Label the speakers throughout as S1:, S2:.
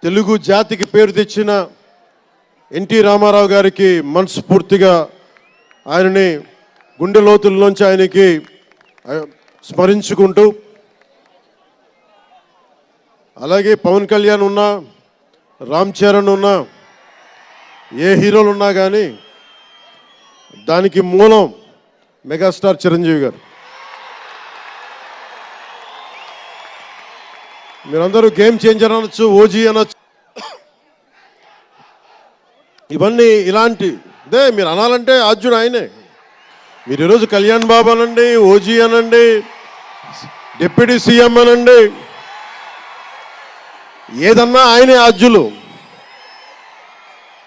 S1: తెలుగు జాతికి పేరు తెచ్చిన ఎన్టీ రామారావు గారికి మనస్ఫూర్తిగా ఆయనని గుండె లోతుల్లోంచి ఆయనకి స్మరించుకుంటూ, అలాగే పవన్ కళ్యాణ్ ఉన్నా, రామ్ చరణ్ ఉన్నా, ఏ హీరోలు ఉన్నా కానీ దానికి మూలం మెగాస్టార్ చిరంజీవి గారు. మీరందరూ గేమ్ చేంజర్ అనొచ్చు, ఓజీ అనొచ్చు, ఇవన్నీ ఇలాంటిదే మీరు అనాలంటే ఆద్యుడు ఆయనే. మీరు ఈరోజు కళ్యాణ్ బాబు అనండి, ఓజీ అనండి, డిప్యూటీ సీఎం అనండి, ఏదన్నా ఆయనే ఆద్యులు.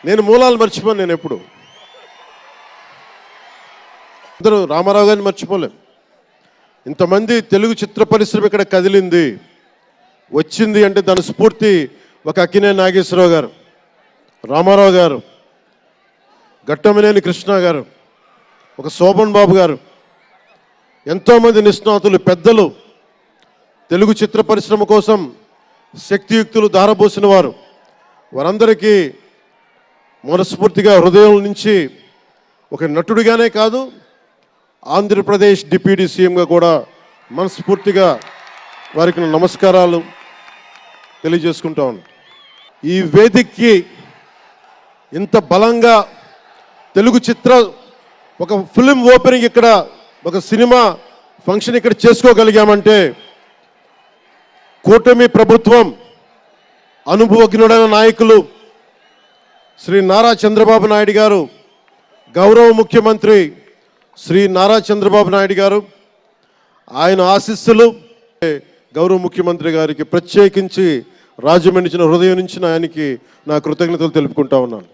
S1: నేను మూలాలు మర్చిపోను. నేను ఎప్పుడు అందరూ రామారావు గారిని మర్చిపోలేం. ఇంతమంది తెలుగు చిత్ర పరిశ్రమ ఇక్కడ కదిలింది, వచ్చింది అంటే దాని స్ఫూర్తి ఒక అక్కినేని నాగేశ్వరరావు గారు, రామారావు గారు, ఘట్టమనేని కృష్ణ గారు, ఒక శోభన్ బాబు గారు, ఎంతోమంది నిష్ణాతులు పెద్దలు తెలుగు చిత్ర పరిశ్రమ కోసం శక్తియుక్తులు ధారపోసిన వారు. వారందరికీ మనస్ఫూర్తిగా హృదయం నుంచి ఒక నటుడిగానే కాదు, ఆంధ్రప్రదేశ్ డిప్యూటీ సీఎంగా కూడా మనస్ఫూర్తిగా వారికి నమస్కారాలు తెలియజేసుకుంటా ఉన్నాను. ఈ వేదికకి ఇంత బలంగా తెలుగు చిత్ర ఒక ఫిల్మ్ ఓపెనింగ్ ఇక్కడ, ఒక సినిమా ఫంక్షన్ ఇక్కడ చేసుకోగలిగామంటే కూటమి ప్రభుత్వం, అనుభవజ్ఞుడైన నాయకులు శ్రీ నారా చంద్రబాబు నాయుడు గారు, గౌరవ ముఖ్యమంత్రి శ్రీ నారా చంద్రబాబు నాయుడు గారు, ఆయన ఆశీస్సులు, గౌరవ ముఖ్యమంత్రి గారికి ప్రత్యేకించి రాజమండ్రి హృదయం నుంచి ఆయనకి నా కృతజ్ఞతలు తెలుపుకుంటా ఉన్నాను.